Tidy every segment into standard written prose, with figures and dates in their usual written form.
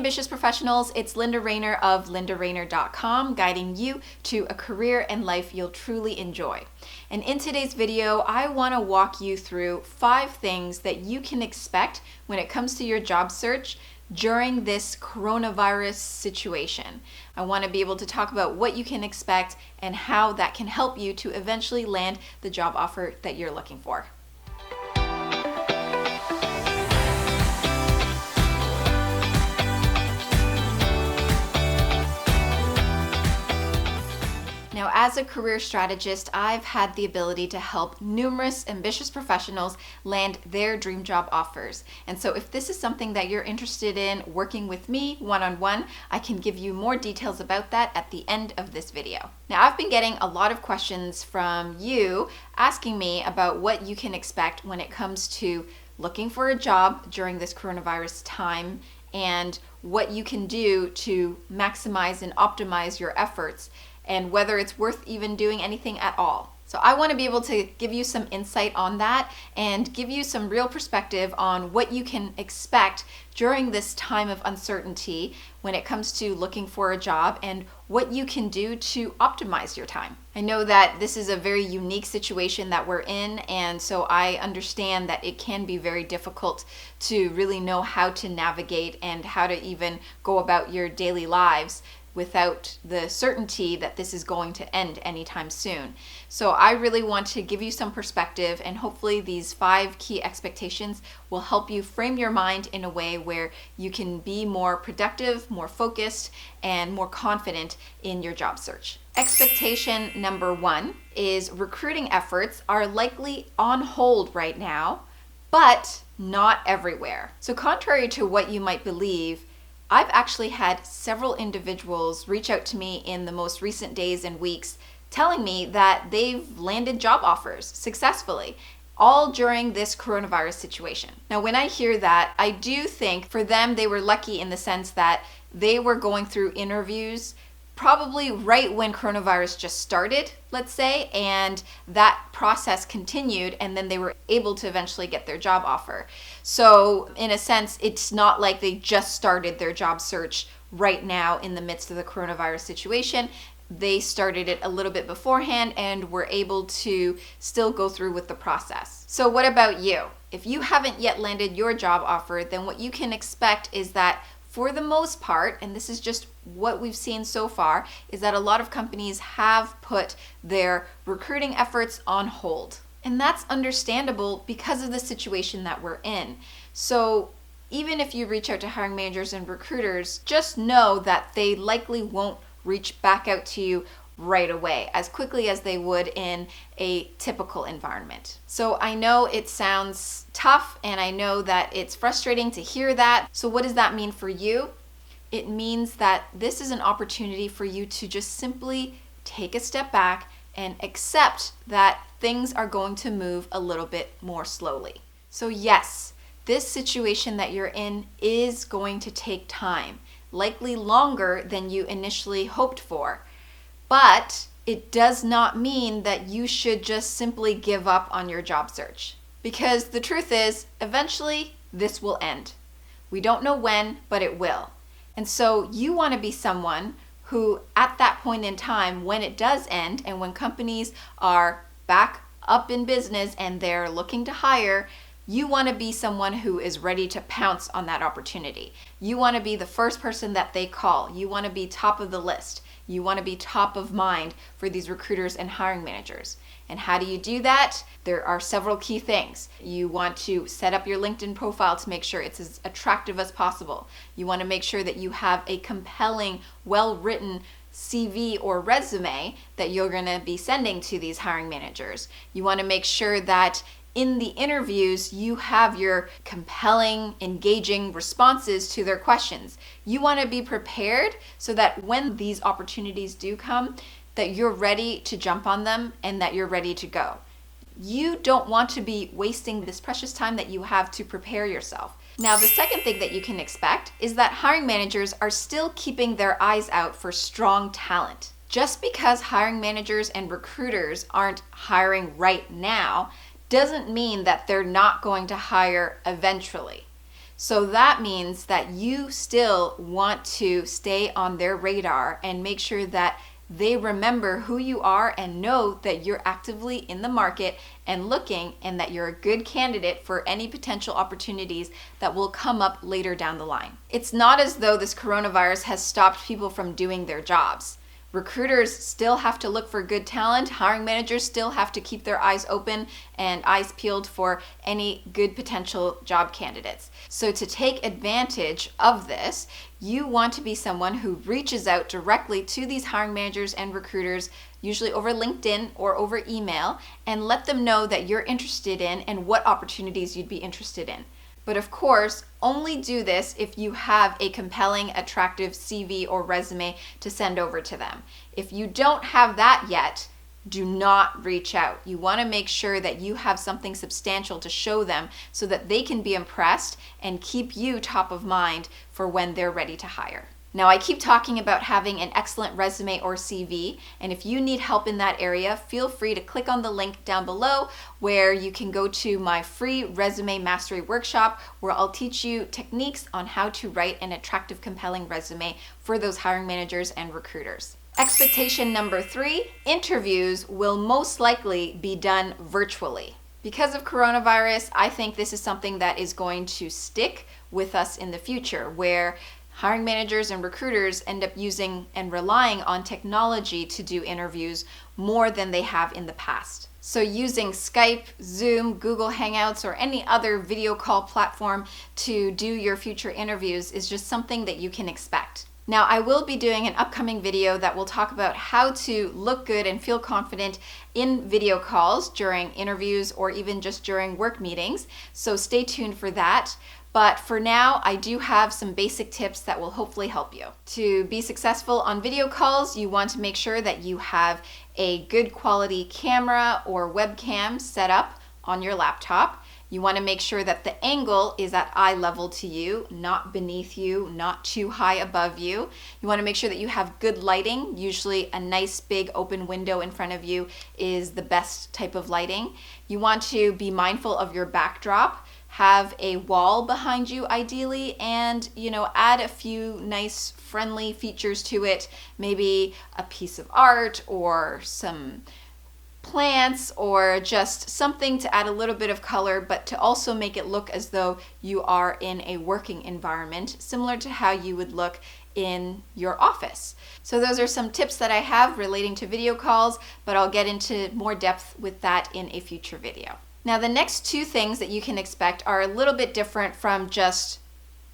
ambitious professionals, it's Linda Rayner of lindarayner.com, guiding you to a career and life you'll truly enjoy. And in today's video, I want to walk you through 5 things that you can expect when it comes to your job search during this coronavirus situation. I want to be able to talk about what you can expect and how that can help you to eventually land the job offer that you're looking for. Now, as a career strategist, I've had the ability to help numerous ambitious professionals land their dream job offers. And so if this is something that you're interested in working with me one-on-one, I can give you more details about that at the end of this video. Now, I've been getting a lot of questions from you asking me about what you can expect when it comes to looking for a job during this coronavirus time and what you can do to maximize and optimize your efforts, and whether it's worth even doing anything at all. So I want to be able to give you some insight on that and give you some real perspective on what you can expect during this time of uncertainty when it comes to looking for a job and what you can do to optimize your time. I know that this is a very unique situation that we're in, and so I understand that it can be very difficult to really know how to navigate and how to even go about your daily lives without the certainty that this is going to end anytime soon. So I really want to give you some perspective, and hopefully these 5 key expectations will help you frame your mind in a way where you can be more productive, more focused, and more confident in your job search. Expectation number 1 is recruiting efforts are likely on hold right now, but not everywhere. So contrary to what you might believe, I've actually had several individuals reach out to me in the most recent days and weeks telling me that they've landed job offers successfully, all during this coronavirus situation. Now, when I hear that, I do think for them they were lucky in the sense that they were going through interviews probably right when coronavirus just started, let's say, and that process continued, and then they were able to eventually get their job offer. So in a sense, it's not like they just started their job search right now in the midst of the coronavirus situation. They started it a little bit beforehand and were able to still go through with the process. So what about you? If you haven't yet landed your job offer, then what you can expect is that for the most part, and this is just what we've seen so far, is that a lot of companies have put their recruiting efforts on hold. And that's understandable because of the situation that we're in. So even if you reach out to hiring managers and recruiters, just know that they likely won't reach back out to you right away, as quickly as they would in a typical environment. So I know it sounds tough, and I know that it's frustrating to hear that. So what does that mean for you? It means that this is an opportunity for you to just simply take a step back and accept that things are going to move a little bit more slowly. So yes, this situation that you're in is going to take time, likely longer than you initially hoped for. But it does not mean that you should just simply give up on your job search. Because the truth is, eventually this will end. We don't know when, but it will. And so you want to be someone who, at that point in time, when it does end and when companies are back up in business and they're looking to hire, you want to be someone who is ready to pounce on that opportunity. You want to be the first person that they call. You want to be top of the list. You want to be top of mind for these recruiters and hiring managers. And how do you do that? There are several key things. You want to set up your LinkedIn profile to make sure it's as attractive as possible. You want to make sure that you have a compelling, well-written CV or resume that you're going to be sending to these hiring managers. You want to make sure that in the interviews, you have your compelling, engaging responses to their questions. You want to be prepared so that when these opportunities do come, that you're ready to jump on them and that you're ready to go. You don't want to be wasting this precious time that you have to prepare yourself. Now, the second thing that you can expect is that hiring managers are still keeping their eyes out for strong talent. Just because hiring managers and recruiters aren't hiring right now doesn't mean that they're not going to hire eventually. So that means that you still want to stay on their radar and make sure that they remember who you are and know that you're actively in the market and looking, and that you're a good candidate for any potential opportunities that will come up later down the line. It's not as though this coronavirus has stopped people from doing their jobs. Recruiters still have to look for good talent. Hiring managers still have to keep their eyes open and eyes peeled for any good potential job candidates. So to take advantage of this, you want to be someone who reaches out directly to these hiring managers and recruiters, usually over LinkedIn or over email, and let them know that you're interested in and what opportunities you'd be interested in. But of course, only do this if you have a compelling, attractive CV or resume to send over to them. If you don't have that yet, do not reach out. You want to make sure that you have something substantial to show them so that they can be impressed and keep you top of mind for when they're ready to hire. Now, I keep talking about having an excellent resume or CV, and if you need help in that area, feel free to click on the link down below where you can go to my free resume mastery workshop, where I'll teach you techniques on how to write an attractive, compelling resume for those hiring managers and recruiters. Expectation number 3, interviews will most likely be done virtually. Because of coronavirus, I think this is something that is going to stick with us in the future, where hiring managers and recruiters end up using and relying on technology to do interviews more than they have in the past. So using Skype, Zoom, Google Hangouts, or any other video call platform to do your future interviews is just something that you can expect. Now, I will be doing an upcoming video that will talk about how to look good and feel confident in video calls during interviews or even just during work meetings, so stay tuned for that. But for now, I do have some basic tips that will hopefully help you. To be successful on video calls, you want to make sure that you have a good quality camera or webcam set up on your laptop. You want to make sure that the angle is at eye level to you, not beneath you, not too high above you. You want to make sure that you have good lighting. Usually a nice big open window in front of you is the best type of lighting. You want to be mindful of your backdrop. Have a wall behind you ideally, and add a few nice friendly features to it, maybe a piece of art or some plants or just something to add a little bit of color, but to also make it look as though you are in a working environment, similar to how you would look in your office. So those are some tips that I have relating to video calls, but I'll get into more depth with that in a future video. Now, the next 2 things that you can expect are a little bit different from just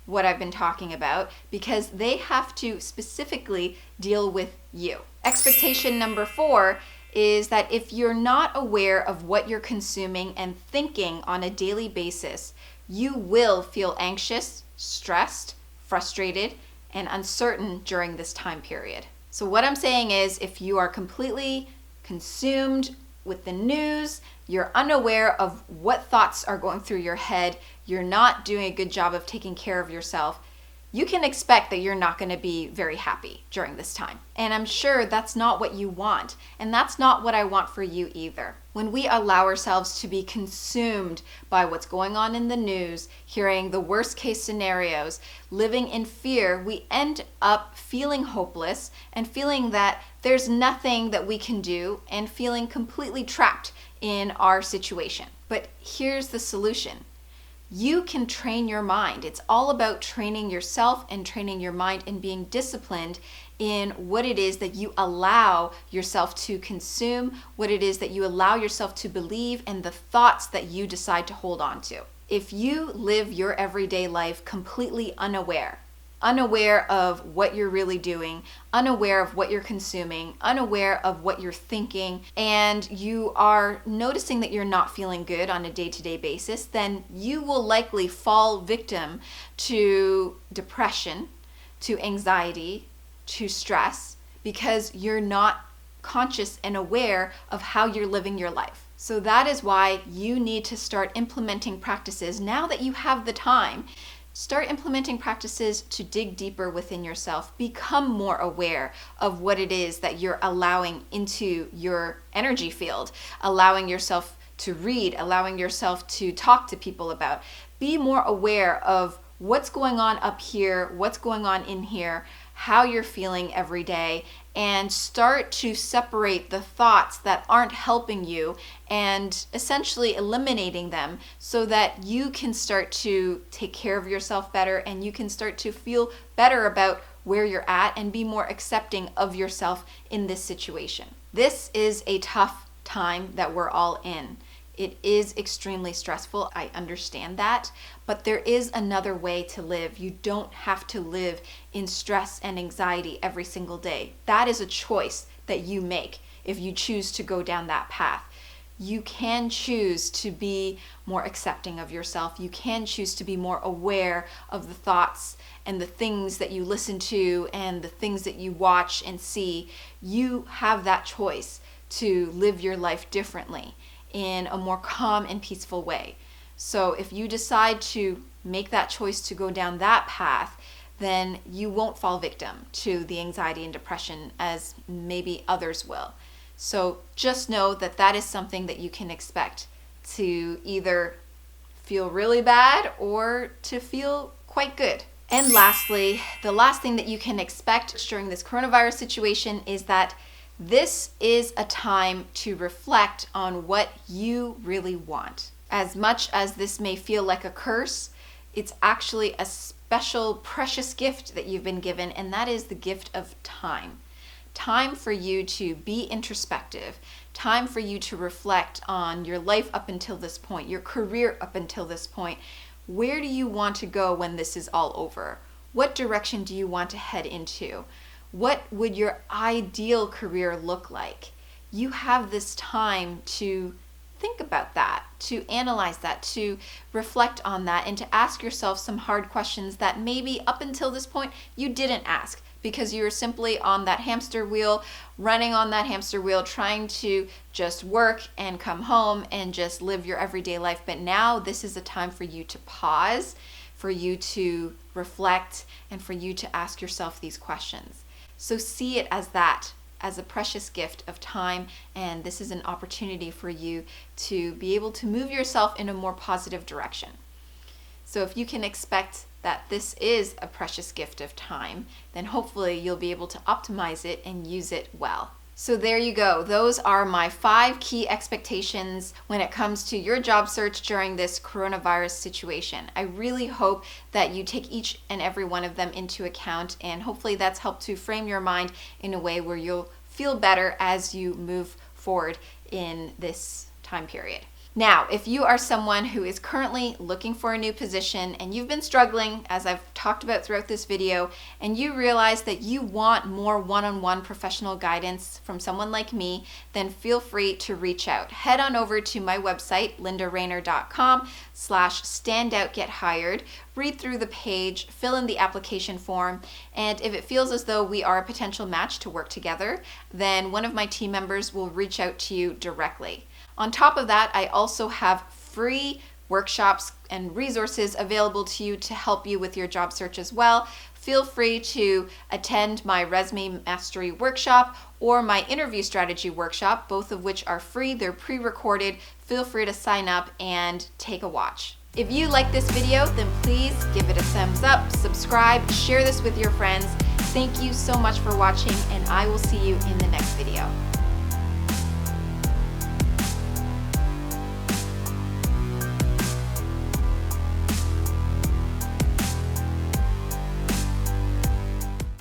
what I've been talking about, because they have to specifically deal with you. Expectation number 4 is that if you're not aware of what you're consuming and thinking on a daily basis, you will feel anxious, stressed, frustrated, and uncertain during this time period. So what I'm saying is, if you are completely consumed with the news, you're unaware of what thoughts are going through your head, you're not doing a good job of taking care of yourself, you can expect that you're not going to be very happy during this time. And I'm sure that's not what you want, and that's not what I want for you either. When we allow ourselves to be consumed by what's going on in the news, hearing the worst case scenarios, living in fear, we end up feeling hopeless and feeling that there's nothing that we can do and feeling completely trapped in our situation. But here's the solution. You can train your mind. It's all about training yourself and training your mind and being disciplined in what it is that you allow yourself to consume, what it is that you allow yourself to believe, and the thoughts that you decide to hold on to. If you live your everyday life completely unaware of what you're really doing, unaware of what you're consuming, unaware of what you're thinking, and you are noticing that you're not feeling good on a day-to-day basis, then you will likely fall victim to depression, to anxiety, to stress, because you're not conscious and aware of how you're living your life. So that is why you need to start implementing practices now that you have the time. Start implementing practices to dig deeper within yourself. Become more aware of what it is that you're allowing into your energy field, allowing yourself to read, allowing yourself to talk to people about. Be more aware of what's going on up here, what's going on in here, how you're feeling every day, and start to separate the thoughts that aren't helping you and essentially eliminating them so that you can start to take care of yourself better and you can start to feel better about where you're at and be more accepting of yourself in this situation. This is a tough time that we're all in. It is extremely stressful. I understand that, but there is another way to live. You don't have to live in stress and anxiety every single day. That is a choice that you make if you choose to go down that path. You can choose to be more accepting of yourself. You can choose to be more aware of the thoughts and the things that you listen to and the things that you watch and see. You have that choice to live your life differently in a more calm and peaceful way. So if you decide to make that choice to go down that path, then you won't fall victim to the anxiety and depression as maybe others will. So just know that that is something that you can expect, to either feel really bad or to feel quite good. And lastly, the last thing that you can expect during this coronavirus situation is that this is a time to reflect on what you really want. As much as this may feel like a curse, it's actually a special, precious gift that you've been given, and that is the gift of time. Time for you to be introspective, time for you to reflect on your life up until this point, your career up until this point. Where do you want to go when this is all over? What direction do you want to head into? What would your ideal career look like? You have this time to think about that, to analyze that, to reflect on that, and to ask yourself some hard questions that maybe up until this point you didn't ask because you were simply on that hamster wheel, running on that hamster wheel, trying to just work and come home and just live your everyday life. But now this is a time for you to pause, for you to reflect, and for you to ask yourself these questions. So see it as that, as a precious gift of time, and this is an opportunity for you to be able to move yourself in a more positive direction. So if you can expect that this is a precious gift of time, then hopefully you'll be able to optimize it and use it well. So there you go. Those are my 5 key expectations when it comes to your job search during this coronavirus situation. I really hope that you take each and every one of them into account, and hopefully that's helped to frame your mind in a way where you'll feel better as you move forward in this time period. Now, if you are someone who is currently looking for a new position and you've been struggling, as I've talked about throughout this video, and you realize that you want more one-on-one professional guidance from someone like me, then feel free to reach out. Head on over to my website, lindarainer.com/standoutgethired. Read through the page, fill in the application form, and if it feels as though we are a potential match to work together, then one of my team members will reach out to you directly. On top of that, I also have free workshops and resources available to you to help you with your job search as well. Feel free to attend my resume mastery workshop or my interview strategy workshop, both of which are free. They're pre-recorded. Feel free to sign up and take a watch. If you like this video, then please give it a thumbs up, subscribe, share this with your friends. Thank you so much for watching, and I will see you in the next video.